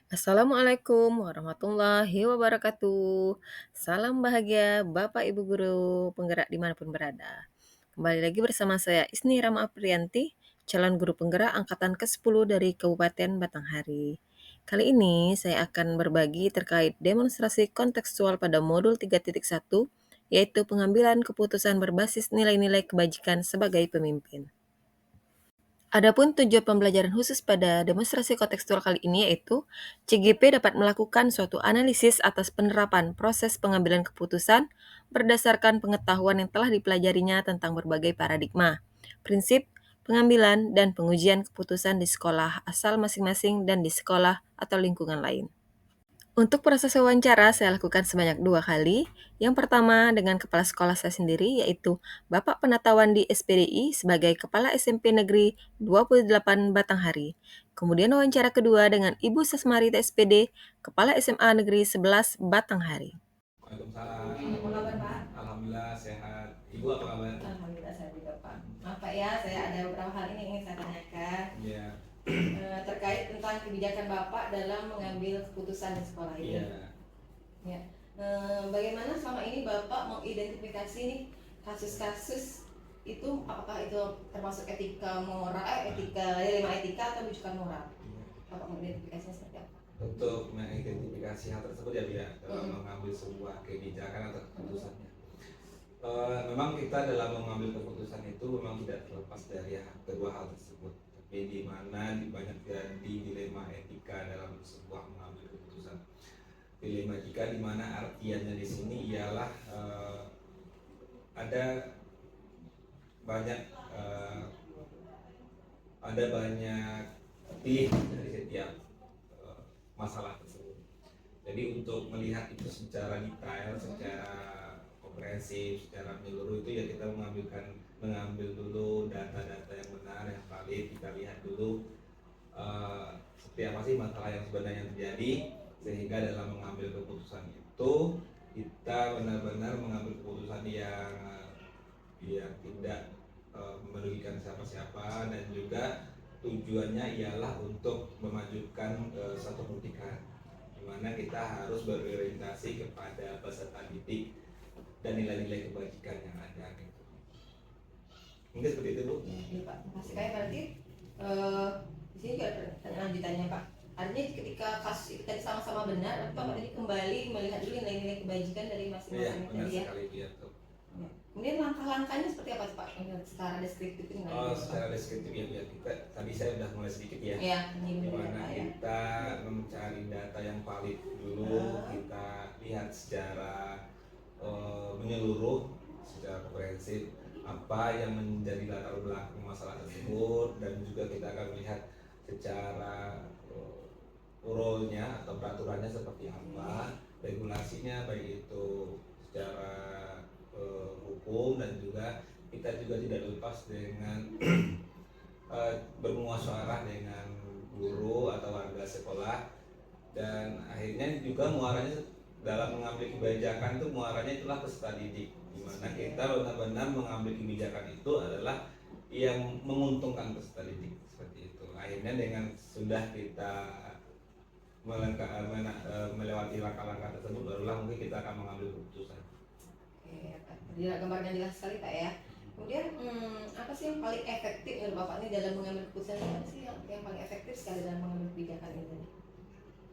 Assalamualaikum warahmatullahi wabarakatuh. Salam bahagia Bapak Ibu Guru penggerak dimanapun berada. Kembali lagi bersama saya Isni Rama Aprianti, calon guru penggerak angkatan ke-10 dari Kabupaten Batanghari. Kali ini saya akan berbagi terkait demonstrasi kontekstual pada modul 3.1, yaitu pengambilan keputusan berbasis nilai-nilai kebajikan sebagai pemimpin. Adapun tujuan pembelajaran khusus pada demonstrasi kontekstual kali ini yaitu CGP dapat melakukan suatu analisis atas penerapan proses pengambilan keputusan berdasarkan pengetahuan yang telah dipelajarinya tentang berbagai paradigma, prinsip, pengambilan, dan pengujian keputusan di sekolah asal masing-masing dan di sekolah atau lingkungan lain. Untuk proses wawancara saya lakukan sebanyak 2 kali. Yang pertama dengan kepala sekolah saya sendiri yaitu Bapak Penatawan di SPDI sebagai Kepala SMP Negeri 28 Batanghari. Kemudian wawancara kedua dengan Ibu Sasmarita SPD, Kepala SMA Negeri 11 Batanghari. Waalaikumsalam. Apa kabar Pak? Alhamdulillah sehat. Ibu apa kabar? Alhamdulillah saya juga Pak. Maaf Pak ya, saya ada beberapa hal ini yang ingin saya tanyakan. Iya. Terkait tentang kebijakan Bapak dalam mengambil keputusan di sekolah ini. Iya. Ya. Bagaimana selama ini Bapak mengidentifikasi nih kasus-kasus itu, apakah itu termasuk etika moral, etika dilema etika atau rujukan moral? Bapak mengidentifikasinya seperti apa? Untuk mengidentifikasi hal tersebut ya dia dalam mengambil sebuah kebijakan atau keputusannya. Memang kita dalam mengambil keputusan itu memang tidak terlepas dari kedua hal tersebut. Tapi di mana banyak jadi dilema etika dalam sebuah mengambil keputusan. Dilema etika di mana artiannya di sini ialah ada banyak pilihan dari setiap masalah tersebut. Jadi untuk melihat itu secara detail, secara komprehensif, secara menyeluruh itu ya kita mengambil dulu data-data yang benar, yang valid. Kita lihat dulu seperti apa sih masalah yang sebenarnya terjadi, sehingga dalam mengambil keputusan itu kita benar-benar mengambil keputusan yang tidak merugikan siapa-siapa, dan juga tujuannya ialah untuk memajukan satu pendidikan di mana kita harus berorientasi kepada peserta didik dan nilai-nilai kebajikan yang ada gitu. Mungkin seperti itu Bu. Iya Pak, makasih kayak berarti di sini juga ada pertanyaan lanjutannya Pak. Artinya ketika kasus itu tadi sama-sama benar, Bapak tadi kembali melihat dulu nilai-nilai kebajikan dari Iya, masing-masing benar tadi ya. sekali dia tuh. Kemudian langkah-langkahnya seperti apa Pak? Secara deskriptif ini. Secara deskriptif ya kita tadi saya udah mulai sedikit ya. Iya, Dimana kita mencari data yang valid dulu, kita lihat secara menyeluruh, secara komprehensif apa yang menjadi latar belakang masalah tersebut, dan juga kita akan melihat secara role-nya atau peraturannya seperti apa, regulasinya baik itu secara hukum, dan juga kita juga tidak lepas dengan bermuasyarah dengan guru atau warga sekolah, dan akhirnya juga muaranya dalam mengambil kebijakan itu muaranya itulah peserta didik, di mana kita benar-benar mengambil kebijakan itu adalah yang menguntungkan peserta didik seperti itu. Akhirnya dengan sudah kita melewati langkah-langkah tersebut, barulah mungkin kita akan mengambil keputusan. Oke, dia gambarnya jelas sekali Pak ya. Kemudian apa sih yang paling efektif menurut Bapak ini dalam mengambil keputusan? Apa sih yang paling efektif sekali dalam mengambil kebijakan ini?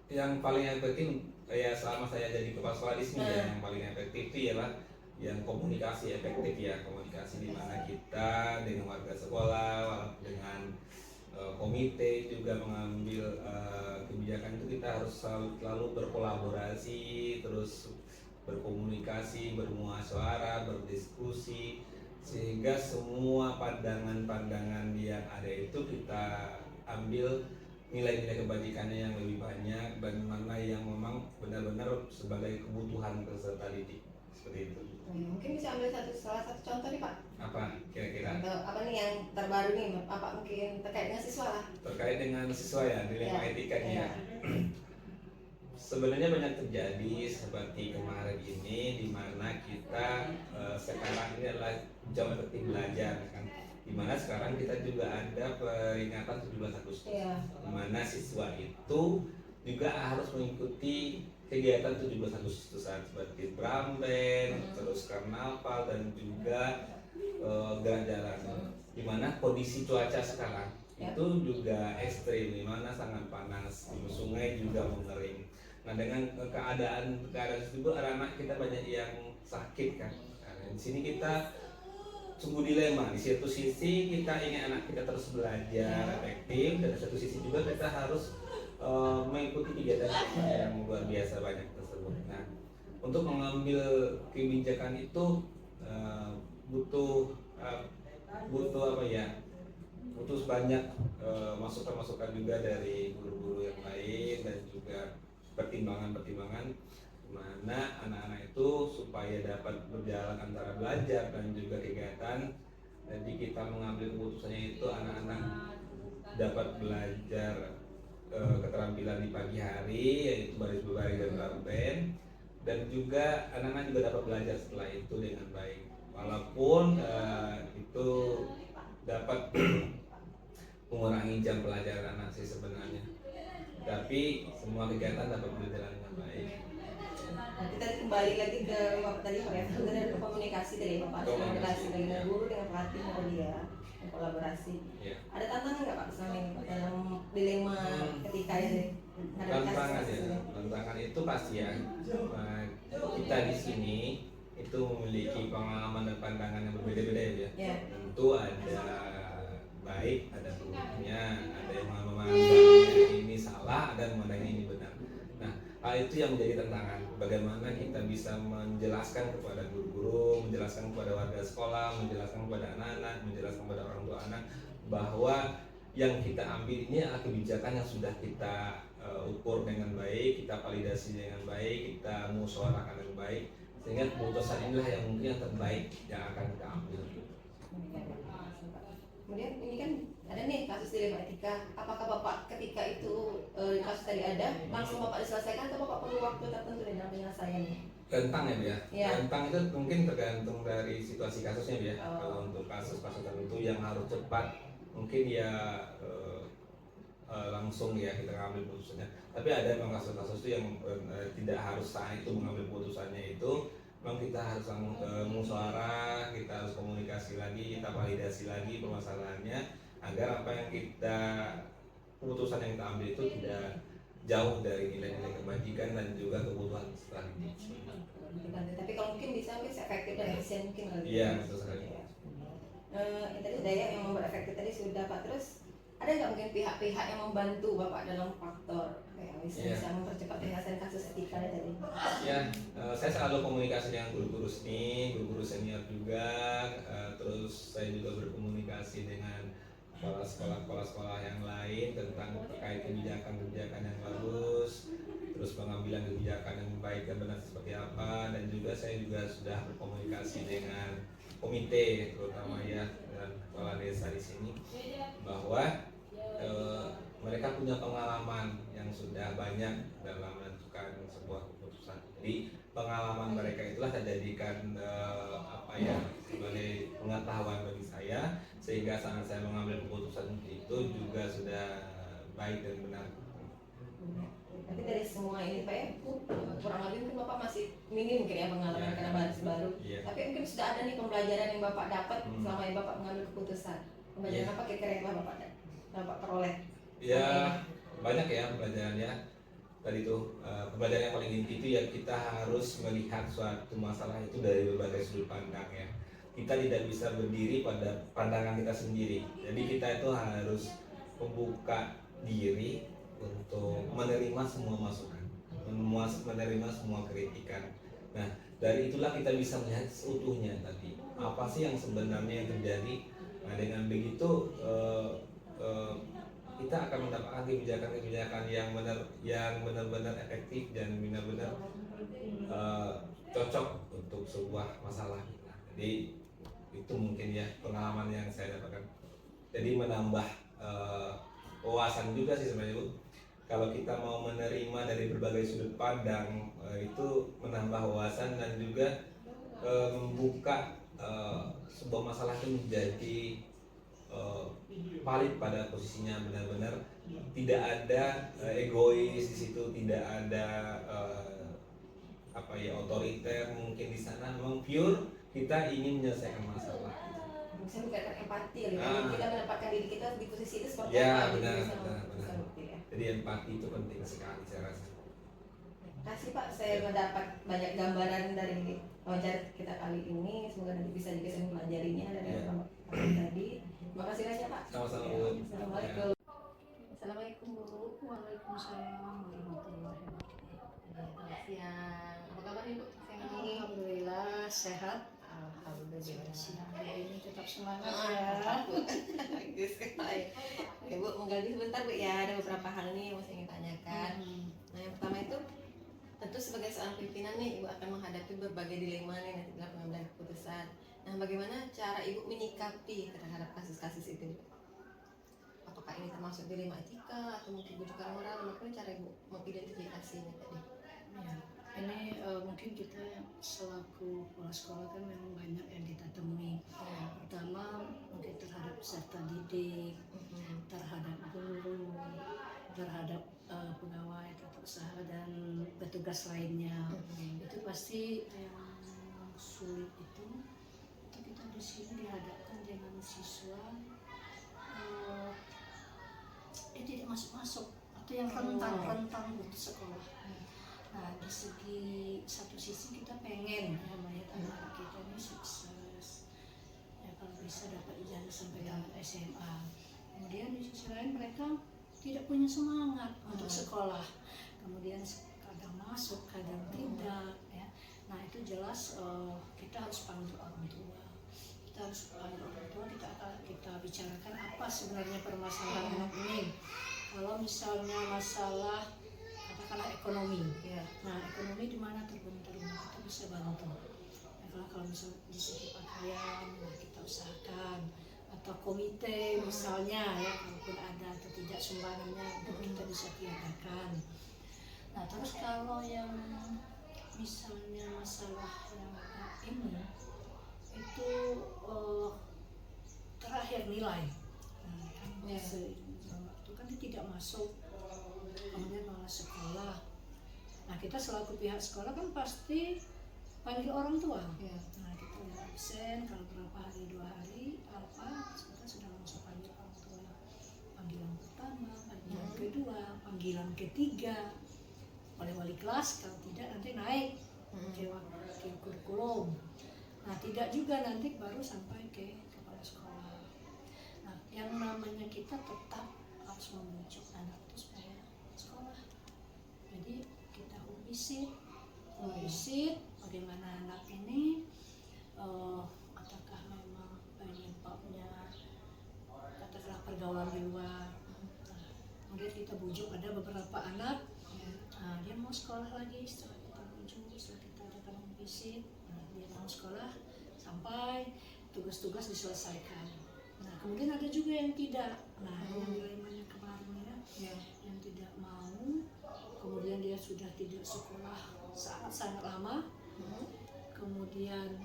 Yang paling efektif ya selama saya jadi kepala sekolah di sini ya, yang paling efektif itu ialah yang komunikasi efektif ya, komunikasi di mana kita dengan warga sekolah, dengan komite juga mengambil kebijakan itu kita harus selalu berkolaborasi, terus berkomunikasi, bermuasyarah, berdiskusi, sehingga semua pandangan-pandangan yang ada itu kita ambil nilai-nilai kebajikannya yang lebih banyak, dan mana yang memang benar-benar sebagai kebutuhan peserta didik seperti itu. Mungkin bisa ambil salah satu contoh nih Pak. Apa kira-kira? Contoh apa nih yang terbaru nih Bapak, mungkin terkait dengan siswa lah. Terkait dengan siswa ya, dilema etikanya ya. Sebenarnya banyak terjadi seperti kemarin ini, di mana kita sekarang ini adalah jam efektif belajar kan, di mana sekarang kita juga ada peringatan 17 Agustus, di mana siswa itu juga harus mengikuti kegiatan 17 Agustusan seperti drum band, terus karnaval dan juga gerak jalan. Dimana kondisi cuaca sekarang itu juga ekstrim, dimana sangat panas, sungai juga mengering. Nah dengan keadaan tersebut anak-anak kita banyak yang sakit kan. Nah, di sini kita sungguh dilema. Di satu sisi kita ingin anak kita terus belajar efektif, dan di satu sisi juga kita harus mengikuti kegiatan yang luar biasa banyak tersebut. Nah, untuk mengambil kebijakan itu butuh butuh apa ya? Butuh banyak masukan-masukan juga dari guru-guru yang lain dan juga pertimbangan-pertimbangan mana anak-anak itu supaya dapat berjalan antara belajar dan juga kegiatan. Jadi kita mengambil keputusannya itu anak-anak dapat belajar keterampilan di pagi hari, yaitu baris berbaris dan drum band, dan juga anak-anak juga dapat belajar setelah itu dengan baik, walaupun itu dapat mengurangi jam pelajaran anak sih sebenarnya, tapi semua kegiatan dapat berjalan dengan baik. Nah, kita kembali lagi ke Bapak tadi, Pak ya, tadi ada komunikasi dari Bapak, komunikasi dengan guru, dengan pelatih, tadi ya, kolaborasi. Ya. Ada tantangan nggak Pak selama ini Pak dalam dilema ketika ini? Tantangan itu pasti ya. Kita di sini itu memiliki pengalaman dan pandangan yang berbeda-beda ya. Yeah. Tentu ada baik, ada buruknya, ada yang memandang ini salah, ada yang memandang ini benar. Nah, hal itu yang menjadi tantangan. Bagaimana kita bisa menjelaskan kepada guru-guru, menjelaskan kepada warga sekolah, menjelaskan kepada anak-anak, menjelaskan kepada orang tua anak bahwa yang kita ambil ini adalah kebijakan yang sudah kita ukur dengan baik, kita validasi dengan baik, kita musyawarahkan dengan baik, sehingga keputusan inilah yang mungkin yang terbaik yang akan kita ambil. Kemudian ini kan ada nih kasus dilema etika. Apakah Bapak ketika itu kasus tadi ada langsung Bapak diselesaikan atau Bapak perlu waktu tertentu dalam penyelesaiannya? Rentang ya, ya. Rentang itu mungkin tergantung dari situasi kasusnya ya. Kalau untuk kasus-kasus tertentu yang harus cepat, mungkin ya langsung ya kita ngambil putusannya. Tapi ada memang kasus-kasus itu yang tidak harus saat itu mengambil putusannya itu. Memang kita harus musyawarah, kita harus komunikasi lagi, kita validasi lagi permasalahannya agar apa yang kita keputusan yang kita ambil itu tidak jauh dari nilai-nilai kebajikan dan juga kebutuhan setelah ini. Tapi kalau mungkin bisa efektif dan efisien mungkin lebih. Iya, betul sekali. Tadi daya yang membuat efektif tadi sudah Pak. Terus ada nggak mungkin pihak-pihak yang membantu Bapak dalam faktor kayak bisa mempercepat penyelesaian kasus etika tadi? Ya, saya selalu komunikasi dengan guru-guru seni, guru-guru senior juga, terus saya juga berkomunikasi dengan sekolah-sekolah yang lain tentang terkait kebijakan-kebijakan yang bagus, terus pengambilan kebijakan yang baik dan benar seperti apa, dan juga saya juga sudah berkomunikasi dengan komite terutama ya dan kepala desa di sini bahwa mereka punya pengalaman yang sudah banyak dalam menentukan sebuah keputusan. Jadi pengalaman mereka itulah saya jadikan sebagai pengetahuan bagi saya, sehingga saat saya mengambil keputusan itu juga sudah baik dan benar. Tapi dari semua ini Pak ya, kurang lebih mungkin Bapak masih minim mungkin ya pengalaman karena baru. Tapi mungkin sudah ada nih pembelajaran yang Bapak dapat selama ini Bapak mengambil keputusan. Pembelajaran apa kira-kira yang Bapak peroleh? Ya banyak ya pembelajarannya. Tadi itu pembelajaran yang paling inti itu ya kita harus melihat suatu masalah itu dari berbagai sudut pandang ya. Kita tidak bisa berdiri pada pandangan kita sendiri. Jadi kita itu harus membuka diri untuk menerima semua masukan, menerima semua kritikan. Nah, dari itulah kita bisa melihat seutuhnya tadi apa sih yang sebenarnya yang terjadi. Nah, dengan begitu kita akan mendapatkan kebijakan-kebijakan yang benar-benar efektif dan benar-benar cocok untuk sebuah masalah kita. Jadi itu mungkin ya pengalaman yang saya dapatkan. Jadi menambah wawasan juga sih sebenarnya Bu. Kalau kita mau menerima dari berbagai sudut pandang itu menambah wawasan dan juga membuka sebuah masalah itu menjadi valid pada posisinya benar-benar tidak ada egois di situ, tidak ada apa ya, otoriter mungkin di sana. Memang pure kita ingin menyelesaikan masalah. Bisa bukan empati ya, Ah. kita menempatkan diri kita di posisi itu seperti Ya, apa gitu, benar, bisa benar, bisa benar. bukti ya. Jadi empati itu penting sekali saya rasa. Terima kasih Pak, saya mendapat banyak gambaran dari wawancara kita kali ini. Semoga nanti bisa juga saya mempelajarinya dari Ya. yang tadi. Terima kasih banyak Pak. Sama-sama, Ya, Bu. Assalamualaikum. Assalamualaikum Bu. Waalaikumsalam warahmatullahi wabarakatuh. Selamat siang. Apa kabar nih Bu? Siang ini. Alhamdulillah sehat. Alhamdulillah. Siang hari ini tetap semangat Ah, ya. bagus sekali. Oke Bu, menggali sebentar Bu ya. Ada beberapa hal nih yang saya ingin tanyakan. Nah, yang pertama itu tentu sebagai seorang pimpinan nih, Ibu akan menghadapi berbagai dilema nih nanti dalam pengambilan keputusan. Nah, bagaimana cara Ibu menyikapi terhadap kasus-kasus itu? Apakah ini termasuk dilema etika atau mungkin bujukan moral? Bagaimana cara Ibu mengidentifikasinya tadi? Ya, ini mungkin kita selaku kepala sekolah kan memang banyak yang kita temui. Pertama mungkin terhadap peserta didik, terhadap guru, terhadap pegawai tata usaha dan petugas lainnya. Itu pasti yang sulit itu kita di sini dihadapkan dengan siswa yang tidak masuk atau yang rentang untuk sekolah. Nah, di segi satu sisi kita pengen ya melihat anak kita ini sukses, ya kalau bisa dapat ijazah sampai tamat SMA. Kemudian di sisi lain mereka tidak punya semangat untuk sekolah. Kemudian kadang masuk, kadang tidak. Ya. Nah itu jelas kita harus panggil orang tua. Kita harus panggil orang tua. Kita bicarakan apa sebenarnya permasalahan anak ini. Kalau misalnya masalah katakanlah ekonomi, nah ekonomi di mana terbentur, kita bisa bantu. Nah, kalau misalnya di segi pakaian, nah kita usahakan, atau komite misalnya ya, kalaupun ada atau tidak sumbangannya kita bisa tiadakan. Nah terus kalau yang misalnya masalah yang ini itu terakhir nilai, itu kan dia tidak masuk, kemudian malah sekolah. Nah kita selaku pihak sekolah kan pasti panggil orang tua. Nah kita udah absen kalau berapa hari, 2 hari apa, kita sudah langsung panggil orang tua. Panggilan pertama, panggilan kedua, panggilan ketiga oleh wali kelas, kalau tidak nanti naik ke kurikulum. Nah tidak juga nanti baru sampai ke kepala sekolah. Nah yang namanya kita tetap harus membujuk anak itu supaya sekolah. Jadi kita visit bagaimana anak ini, apakah memang penyebabnya katakanlah pergaulan di luar. Nah, kemudian kita bujuk, ada beberapa anak, nah, dia mau sekolah lagi setelah kita bujuk, setelah kita datang visit, nah, dia mau sekolah sampai tugas-tugas diselesaikan. Nah kemudian ada juga yang tidak, nah yang dilemanya kemarin ya, yang tidak mau, kemudian dia sudah tidak sekolah sangat lama, kemudian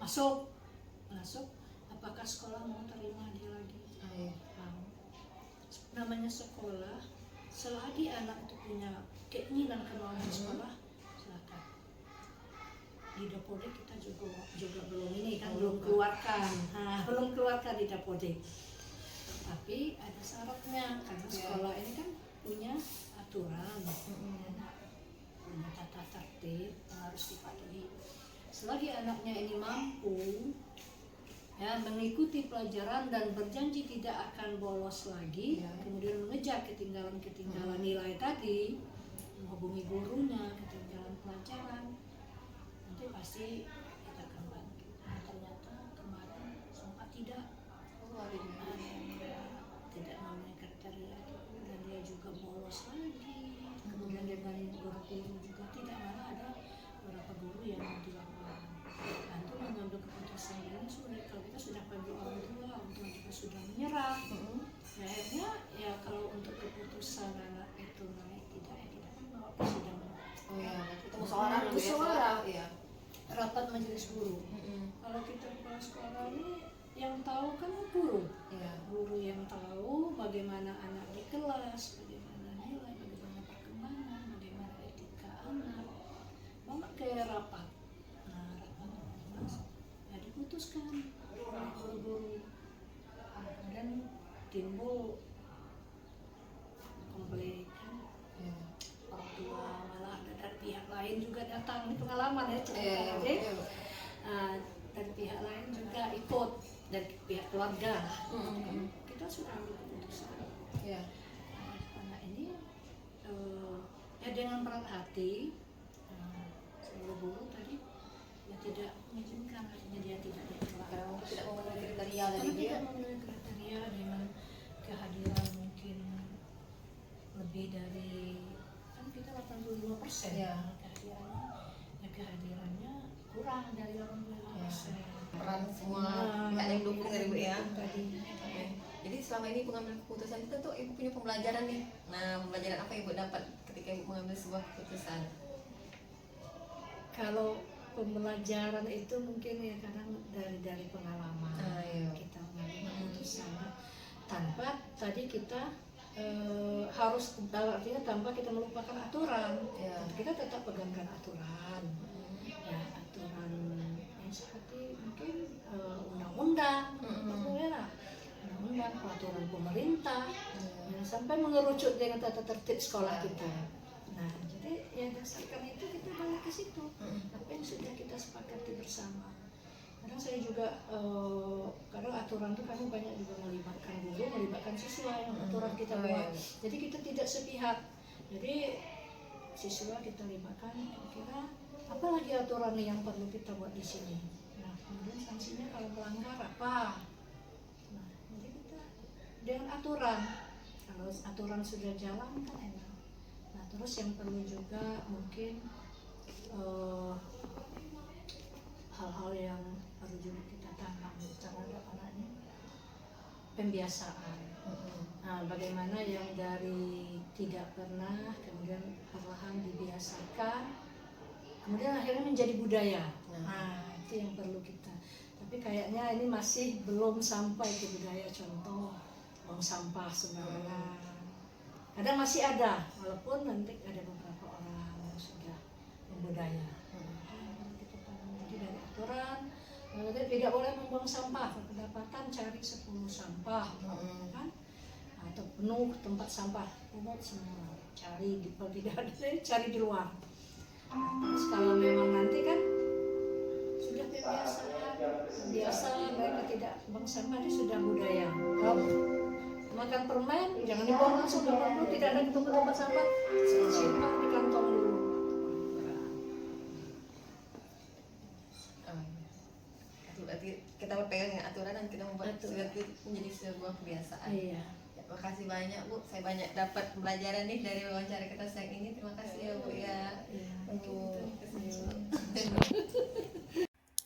masuk, apakah sekolah mau terima dia lagi? Mau. Namanya sekolah, selagi anak itu punya keinginan kemauan sekolah, silakan. Di Dapodik kita juga belum ini kan, belum keluarkan di Dapodik. Tapi ada syaratnya, karena sekolah ini kan punya aturan, punya tata tertib yang harus dipatuhi. Selagi anaknya ini mampu ya mengikuti pelajaran dan berjanji tidak akan bolos lagi, kemudian mengejar ketinggalan nilai tadi, menghubungi gurunya, ketinggalan pelajaran, nanti pasti kita akan bantu. Nah, ternyata kemarin sempat tidak memenuhi kriteria itu, dan dia juga bolos lagi. Kemudian dengan guru-guru juga tidak, malah ada beberapa guru yang dilakukan. Dan itu mengambil keputusan ini sulit. Kalau kita sudah panggil orang tua juga sudah menyerah. Nah, akhirnya ya kalau untuk keputusan anak itu naik tidak, ya kita kan bawa ke sidang. Itu musyawarah rapat majelis guru. Kalau kita kepala sekolah ini yang tahu kan guru. Iya. Guru yang tahu bagaimana anak di kelas, bagaimana nilai, bagaimana perkembangan, bagaimana etika anak. Bawa ke rapat. Nah, rapat ya diputuskan oleh guru-guru. Dan timbul konflik kan, orang tua malah ada dari pihak lain juga datang. Ini pengalaman ya cerita aja. Dari pihak lain juga ikut, dari pihak keluarga. Kita sudah ambil keputusan. Anak ini ya dengan berat hati, guru tadi ya tidak mengizinkan, artinya dia tidak ditolak. Tidak memenuhi kriteria dari Karena dia. tidak memenuhi kriteria dengan kehadiran mungkin lebih dari, kan kita 85%. Iya. Kehadirannya kurang dari 85%. Peran semua pihak yang dukung dari Bu ya. Tadi. Jadi selama ini pengambilan keputusan itu tentu Ibu punya pembelajaran nih. Nah, pembelajaran apa Ibu dapat ketika Ibu mengambil sebuah keputusan? Kalau pembelajaran itu mungkin ya kadang dari pengalaman. Iya. Kita mengambil keputusan tanpa tadi kita harus, artinya tanpa kita melupakan aturan. Iya. Kita tetap pegangkan aturan. Ya, aturan yang seperti mungkin undang-undang, undang-undang, peraturan pemerintah, sampai mengerucut dengan tata tertib sekolah kita. Nah, jadi ya dasarkan itu kita balik ke situ. Apa yang sudah kita sepakati bersama. Kadang saya juga kadang aturan itu kami banyak juga melibatkan guru, melibatkan siswa yang aturan kita buat. Jadi kita tidak sepihak. Jadi siswa kita libatkan, kira-kira apa lagi aturan yang perlu kita buat di sini. Nah, kemudian sanksinya kalau melanggar apa. Nah, jadi kita dengan aturan. Kalau aturan sudah jalan kan enak. Nah, terus yang perlu juga mungkin hal-hal yang perlu juga kita tanam terhadap anaknya, pembiasaan. Nah, bagaimana yang dari tidak pernah kemudian perlahan dibiasakan, kemudian akhirnya menjadi budaya. Nah, itu yang perlu kita. Tapi kayaknya ini masih belum sampai ke budaya, contoh buang sampah sembarangan. Kadang masih ada, walaupun nanti ada beberapa orang yang sudah membudaya. Jadi dari aturan, tidak boleh membuang sampah, kedapatan cari 10 sampah, kan? Atau penuh tempat sampah, pungut semua, cari kalau tidak ada, cari di luar. Terus kalau memang nanti kan sudah biasa mereka tidak buang sampah, ini sudah budaya. Kalau makan permen jangan dibuang langsung ke permen, tidak ada di tempat sampah, simpan di kantong dulu. Berarti kita berpegang dengan aturan dan kita membuat itu menjadi sebuah kebiasaan. Iya. Terima kasih banyak Bu, saya banyak dapat pembelajaran nih dari wawancara kita siang ini. Terima kasih ya Bu ya.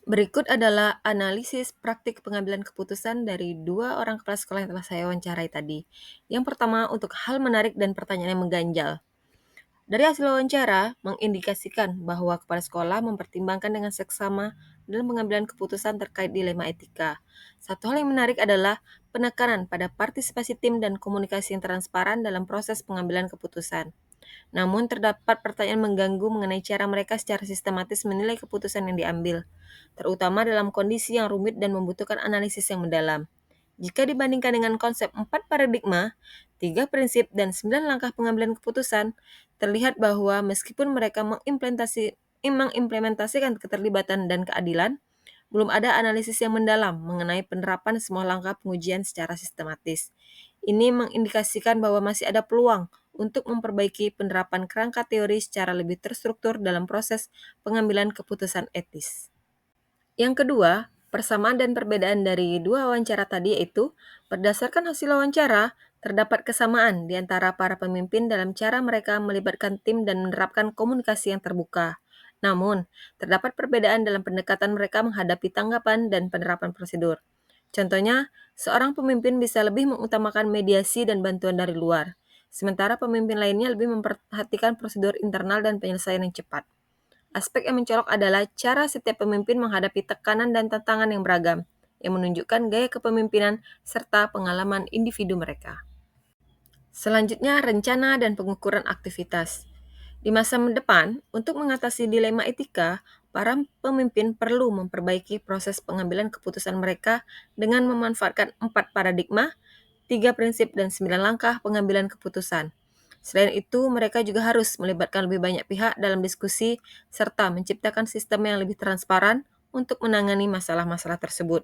Berikut adalah analisis praktik pengambilan keputusan dari 2 orang kepala sekolah yang telah saya wawancarai tadi. Yang pertama, untuk hal menarik dan pertanyaan yang mengganjal. Dari hasil wawancara, mengindikasikan bahwa kepala sekolah mempertimbangkan dengan seksama dalam pengambilan keputusan terkait dilema etika. Satu hal yang menarik adalah penekanan pada partisipasi tim dan komunikasi yang transparan dalam proses pengambilan keputusan. Namun, terdapat pertanyaan mengganggu mengenai cara mereka secara sistematis menilai keputusan yang diambil, terutama dalam kondisi yang rumit dan membutuhkan analisis yang mendalam. Jika dibandingkan dengan konsep 4 paradigma, 3 prinsip, dan 9 langkah pengambilan keputusan, terlihat bahwa meskipun mereka mengimplementasikan keterlibatan dan keadilan, belum ada analisis yang mendalam mengenai penerapan semua langkah pengujian secara sistematis. Ini mengindikasikan bahwa masih ada peluang untuk memperbaiki penerapan kerangka teori secara lebih terstruktur dalam proses pengambilan keputusan etis. Yang kedua, persamaan dan perbedaan dari 2 wawancara tadi yaitu, berdasarkan hasil wawancara, terdapat kesamaan di antara para pemimpin dalam cara mereka melibatkan tim dan menerapkan komunikasi yang terbuka. Namun, terdapat perbedaan dalam pendekatan mereka menghadapi tanggapan dan penerapan prosedur. Contohnya, seorang pemimpin bisa lebih mengutamakan mediasi dan bantuan dari luar, sementara pemimpin lainnya lebih memperhatikan prosedur internal dan penyelesaian yang cepat. Aspek yang mencolok adalah cara setiap pemimpin menghadapi tekanan dan tantangan yang beragam. yang menunjukkan gaya kepemimpinan serta pengalaman individu mereka. Selanjutnya, rencana dan pengukuran aktivitas. Di masa depan, untuk mengatasi dilema etika, para pemimpin perlu memperbaiki proses pengambilan keputusan mereka dengan memanfaatkan 4 paradigma, 3 prinsip, dan 9 langkah pengambilan keputusan. Selain itu, mereka juga harus melibatkan lebih banyak pihak dalam diskusi serta menciptakan sistem yang lebih transparan untuk menangani masalah-masalah tersebut.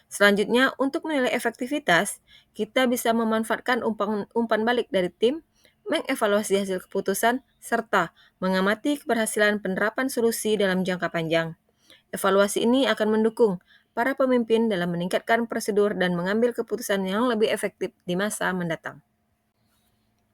Selanjutnya, untuk menilai efektivitas, kita bisa memanfaatkan umpan balik dari tim, mengevaluasi hasil keputusan, serta mengamati keberhasilan penerapan solusi dalam jangka panjang. Evaluasi ini akan mendukung para pemimpin dalam meningkatkan prosedur dan mengambil keputusan yang lebih efektif di masa mendatang.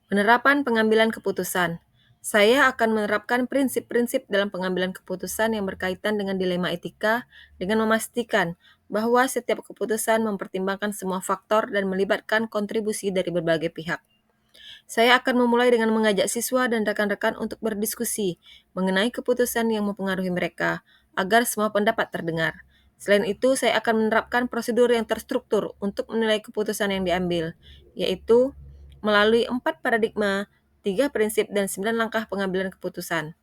Penerapan pengambilan keputusan. Saya akan menerapkan prinsip-prinsip dalam pengambilan keputusan yang berkaitan dengan dilema etika dengan memastikan bahwa setiap keputusan mempertimbangkan semua faktor dan melibatkan kontribusi dari berbagai pihak. Saya akan memulai dengan mengajak siswa dan rekan-rekan untuk berdiskusi mengenai keputusan yang mempengaruhi mereka agar semua pendapat terdengar. Selain itu, saya akan menerapkan prosedur yang terstruktur untuk menilai keputusan yang diambil, yaitu melalui 4 paradigma, 3 prinsip, dan 9 langkah pengambilan keputusan.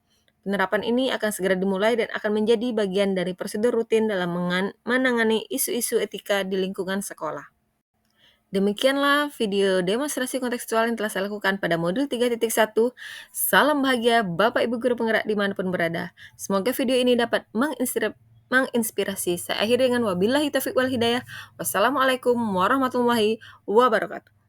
Penerapan ini akan segera dimulai dan akan menjadi bagian dari prosedur rutin dalam menangani isu-isu etika di lingkungan sekolah. Demikianlah video demonstrasi kontekstual yang telah saya lakukan pada modul 3.1. Salam bahagia Bapak Ibu Guru Penggerak dimanapun berada. Semoga video ini dapat menginspirasi. Saya akhiri dengan wabillahi taufiq wal hidayah. Wassalamualaikum warahmatullahi wabarakatuh.